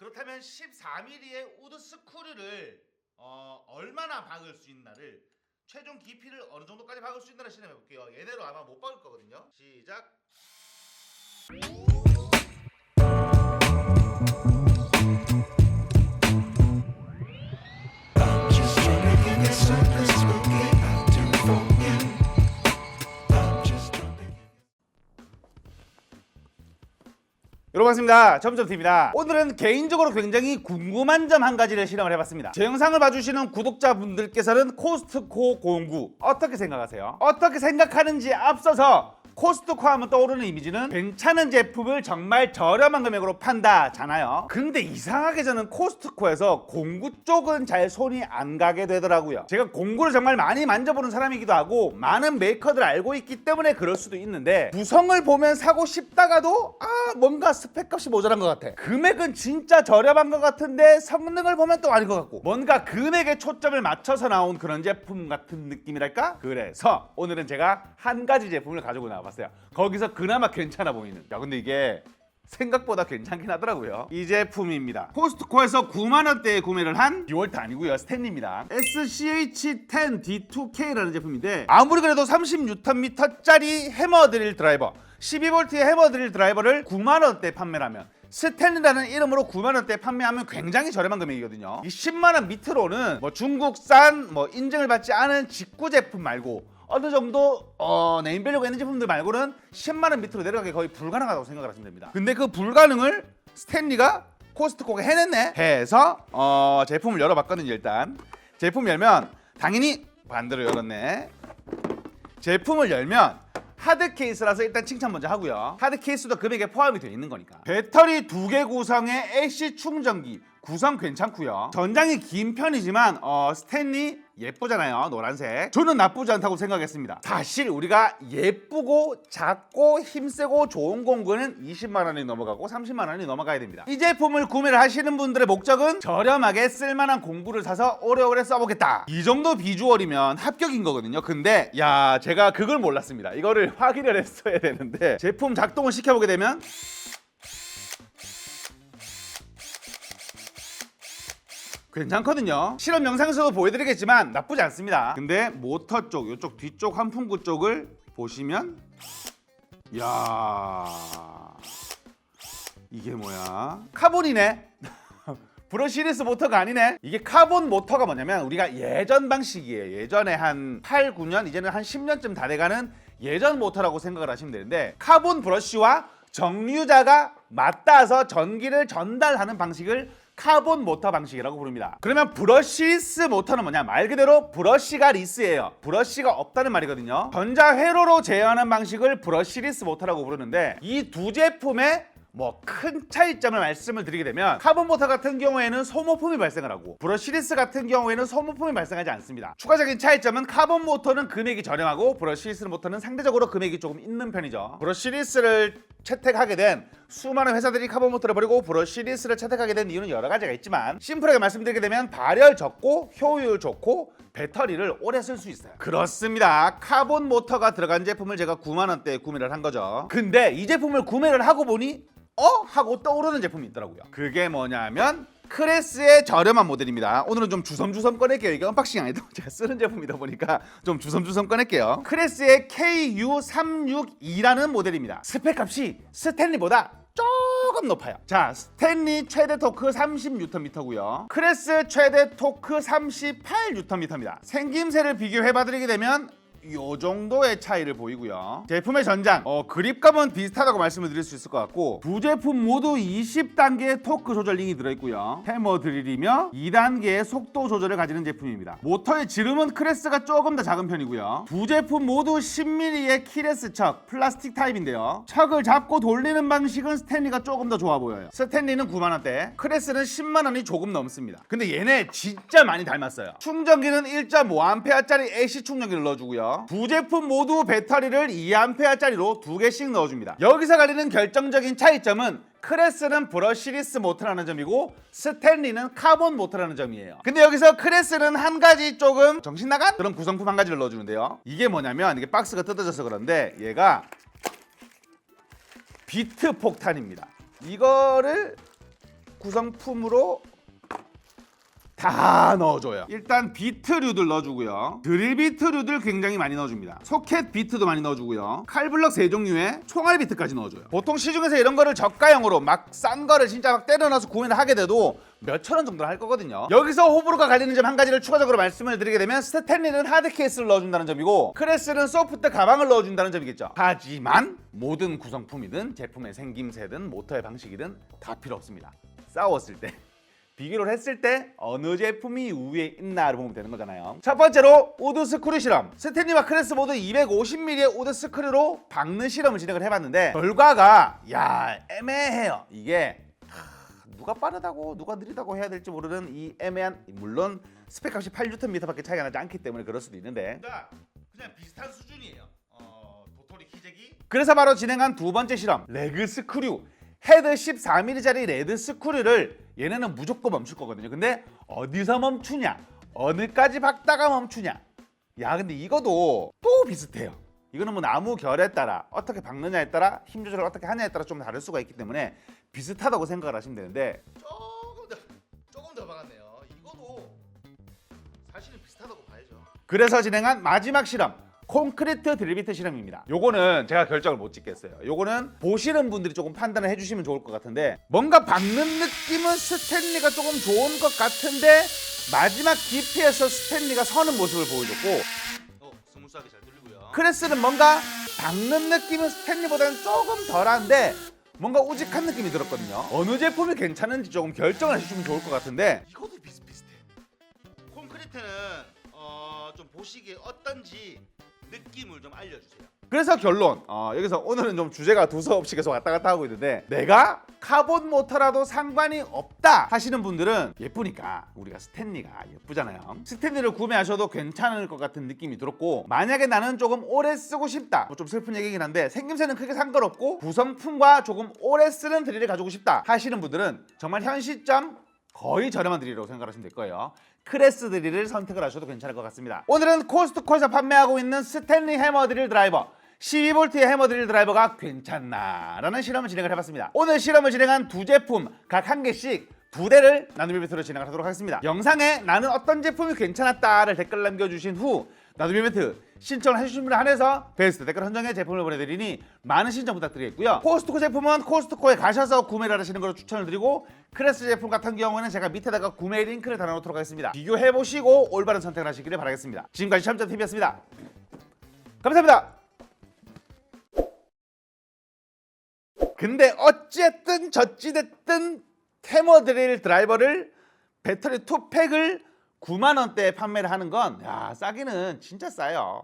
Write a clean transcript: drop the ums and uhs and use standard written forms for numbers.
그렇다면 14mm의 우드 스크류를 얼마나 박을 수 있나를, 최종 깊이를 어느 정도까지 박을 수 있나를 실험해 볼게요. 얘대로 아마 못 박을 거거든요. 시작. 여러분 반갑습니다. 점점TV입니다. 오늘은 개인적으로 굉장히 궁금한 점 한 가지를 실험을 해봤습니다. 제 영상을 봐주시는 구독자분들께서는 코스트코 공구 어떻게 생각하세요? 어떻게 생각하는지 앞서서 코스트코 하면 떠오르는 이미지는 괜찮은 제품을 정말 저렴한 금액으로 판다잖아요. 근데 이상하게 저는 코스트코에서 공구 쪽은 잘 손이 안 가게 되더라고요. 제가 공구를 정말 많이 만져보는 사람이기도 하고 많은 메이커들 알고 있기 때문에 그럴 수도 있는데, 구성을 보면 사고 싶다가도 뭔가 스펙값이 모자란 것 같아. 금액은 진짜 저렴한 것 같은데 성능을 보면 또 아닌 것 같고, 뭔가 금액에 초점을 맞춰서 나온 그런 제품 같은 느낌이랄까? 그래서 오늘은 제가 한 가지 제품을 가지고 나와봤어요. 거기서 그나마 괜찮아 보이는. 야, 근데 이게 생각보다 괜찮긴 하더라고요. 이 제품입니다. 코스트코에서 9만원대에 구매를 한 디월트 아니고요, 스탠리입니다. SCH10D2K라는 제품인데, 아무리 그래도 30Nm짜리 해머 드릴 드라이버, 12V의 해머 드릴 드라이버를 9만원대에 판매를 하면, 스탠리라는 이름으로 9만원대에 판매하면 굉장히 저렴한 금액이거든요. 이 10만원 밑으로는 중국산 인증을 받지 않은 직구 제품 말고 어느 정도 네임밸류가 있는 제품들 말고는 10만원 밑으로 내려가기 거의 불가능하다고 생각을 하시면 됩니다. 근데 그 불가능을 스탠리가 코스트코가 해냈네 해서 제품을 열어봤거든요. 일단 제품 열면 당연히 반대로 열었네. 제품을 열면 하드 케이스라서 일단 칭찬 먼저 하고요. 하드 케이스도 금액에 포함이 되어 있는 거니까. 배터리 2개 구성의 AC 충전기 구성 괜찮고요. 전장이 긴 편이지만 스탠리 예쁘잖아요. 노란색. 저는 나쁘지 않다고 생각했습니다. 사실 우리가 예쁘고 작고 힘세고 좋은 공구는 20만원이 넘어가고 30만원이 넘어가야 됩니다. 이 제품을 구매를 하시는 분들의 목적은 저렴하게 쓸만한 공구를 사서 오래오래 써보겠다, 이 정도 비주얼이면 합격인 거거든요. 근데 제가 그걸 몰랐습니다. 이거를 확인을 했어야 되는데, 제품 작동을 시켜보게 되면 괜찮거든요. 실험 영상에서도 보여드리겠지만 나쁘지 않습니다. 근데 모터 쪽, 이쪽 뒤쪽 환풍구 쪽을 보시면, 이게 뭐야? 카본이네. 브러시리스 모터가 아니네. 이게 카본 모터가 뭐냐면, 우리가 예전 방식이에요. 예전에 한 8, 9년, 이제는 한 10년쯤 다 돼가는 예전 모터라고 생각을 하시면 되는데, 카본 브러쉬와 정류자가 맞닿아서 전기를 전달하는 방식을 카본 모터 방식이라고 부릅니다. 그러면 브러시리스 모터는 뭐냐? 말 그대로 브러쉬가 리스예요. 브러쉬가 없다는 말이거든요. 전자 회로로 제어하는 방식을 브러시리스 모터라고 부르는데, 이 두 제품의 큰 차이점을 말씀을 드리게 되면, 카본 모터 같은 경우에는 소모품이 발생을 하고 브러시리스 같은 경우에는 소모품이 발생하지 않습니다. 추가적인 차이점은 카본 모터는 금액이 저렴하고 브러시리스 모터는 상대적으로 금액이 조금 있는 편이죠. 브러시리스를 채택하게 된 수많은 회사들이 카본 모터를 버리고 브러시리스를 채택하게 된 이유는 여러 가지가 있지만, 심플하게 말씀드리게 되면 발열 적고 효율 좋고 배터리를 오래 쓸 수 있어요. 그렇습니다. 카본 모터가 들어간 제품을 제가 9만원대에 구매를 한 거죠. 근데 이 제품을 구매를 하고 보니 하고 떠오르는 제품이 있더라고요. 그게 뭐냐면 크레스의 저렴한 모델입니다. 오늘은 좀 주섬주섬 꺼낼게요. 이게 언박싱 아니도 제가 쓰는 제품이다 보니까 좀 주섬주섬 꺼낼게요. 크레스의 KU362라는 모델입니다. 스펙값이 스탠리보다 조금 높아요. 자, 스탠리 최대 토크 30Nm고요. 크레스 최대 토크 38Nm입니다. 생김새를 비교해봐드리게 되면 요 정도의 차이를 보이고요. 제품의 전장, 그립감은 비슷하다고 말씀을 드릴 수 있을 것 같고, 두 제품 모두 20단계의 토크 조절 링이 들어있고요. 해머 드릴이며 2단계의 속도 조절을 가지는 제품입니다. 모터의 지름은 크레스가 조금 더 작은 편이고요. 두 제품 모두 10mm의 키레스 척, 플라스틱 타입인데요. 척을 잡고 돌리는 방식은 스탠리가 조금 더 좋아 보여요. 스탠리는 9만원대, 크레스는 10만원이 조금 넘습니다. 근데 얘네 진짜 많이 닮았어요. 충전기는 1.5A짜리 AC 충전기를 넣어주고요. 두 제품 모두 배터리를 2A짜리로 2개씩 넣어줍니다. 여기서 갈리는 결정적인 차이점은 크레스는 브러시리스 모터라는 점이고 스탠리는 카본 모터라는 점이에요. 근데 여기서 크레스는 한 가지 조금 정신 나간 그런 구성품 한 가지를 넣어주는데요. 이게 뭐냐면, 이게 박스가 뜯어져서 그런데 얘가 비트 폭탄입니다. 이거를 구성품으로 다 넣어줘요. 일단 비트류들 넣어주고요. 드릴 비트류들 굉장히 많이 넣어줍니다. 소켓 비트도 많이 넣어주고요. 칼블럭 3종류에 총알 비트까지 넣어줘요. 보통 시중에서 이런 거를 저가형으로 막 싼 거를 진짜 막 때려 넣어서 구매를 하게 돼도 몇천 원 정도 할 거거든요. 여기서 호불호가 갈리는 점 한 가지를 추가적으로 말씀을 드리게 되면 스탠리는 하드 케이스를 넣어준다는 점이고 크레스는 소프트 가방을 넣어준다는 점이겠죠. 하지만 모든 구성품이든 제품의 생김새든 모터의 방식이든 다 필요 없습니다. 싸웠을 때 비교를 했을 때 어느 제품이 우위에 있나를 보면 되는 거잖아요. 첫 번째로 우드 스크류 실험. 스탠리와 크레스 모두 250mm의 우드 스크류로 박는 실험을 진행을 해봤는데 결과가 애매해요. 이게 누가 빠르다고 누가 느리다고 해야 될지 모르는 이 애매한, 물론 스펙 값이 8Nm밖에 차이가 나지 않기 때문에 그럴 수도 있는데 그냥 비슷한 수준이에요. 도토리 기재기. 그래서 바로 진행한 두 번째 실험, 레그 스크류. 헤드 14mm짜리 레드 스크류를 얘네는 무조건 멈출 거거든요. 근데 어디서 멈추냐, 어느까지 박다가 멈추냐. 근데 이거도 또 비슷해요. 이거는 뭐 나무 결에 따라 어떻게 박느냐에 따라 힘 조절을 어떻게 하냐에 따라 좀 다를 수가 있기 때문에 비슷하다고 생각을 하시면 되는데 조금 더 박았네요. 이거도 사실은 비슷하다고 봐야죠. 그래서 진행한 마지막 실험, 콘크리트 드릴비트 실험입니다. 요거는 제가 결정을 못 짓겠어요. 요거는 보시는 분들이 조금 판단을 해주시면 좋을 것 같은데, 뭔가 박는 느낌은 스탠리가 조금 좋은 것 같은데 마지막 깊이에서 스탠리가 서는 모습을 보여줬고, 스무스하게 잘 들리고요. 크레스는 뭔가 박는 느낌은 스탠리보다는 조금 덜한데 뭔가 우직한 느낌이 들었거든요. 어느 제품이 괜찮은지 조금 결정을 해주시면 좋을 것 같은데 이것도 비슷비슷해. 콘크리트는 좀 보시기에 어떤지 느낌을 좀 알려주세요. 그래서 결론, 여기서 오늘은 좀 주제가 두서없이 계속 왔다 갔다 하고 있는데, 내가 카본 모터라도 상관이 없다 하시는 분들은 예쁘니까 우리가 스탠리가 예쁘잖아요. 스탠리를 구매하셔도 괜찮을 것 같은 느낌이 들었고, 만약에 나는 조금 오래 쓰고 싶다, 좀 슬픈 얘기긴 한데 생김새는 크게 상관없고 구성품과 조금 오래 쓰는 드릴을 가지고 싶다 하시는 분들은 정말 현 시점 거의 저렴한 드릴이라고 생각하시면 될 거예요. 크레스 드릴을 선택을 하셔도 괜찮을 것 같습니다. 오늘은 코스트코에서 판매하고 있는 스탠리 해머 드릴 드라이버 12V의 해머 드릴 드라이버가 괜찮나 라는 실험을 진행을 해봤습니다. 오늘 실험을 진행한 두 제품 각 한 개씩 2대를 나눔 이벤트로 진행을 하도록 하겠습니다. 영상에 나는 어떤 제품이 괜찮았다를 댓글 남겨주신 후 나눔 이벤트 신청을 해주신 분에 한해서 베스트 댓글 선정해 제품을 보내드리니 많은 신청 부탁드리겠고요. 코스트코 제품은 코스트코에 가셔서 구매를 하시는 걸 추천을 드리고, 크레스 제품 같은 경우는 제가 밑에다가 구매 링크를 달아놓도록 하겠습니다. 비교해보시고 올바른 선택을 하시기를 바라겠습니다. 지금까지 시험자TV였습니다. 감사합니다. 근데 어쨌든 저찌됐든 해머 드릴 드라이버를 배터리 2팩을 9만 원대에 판매를 하는 건 싸기는 진짜 싸요.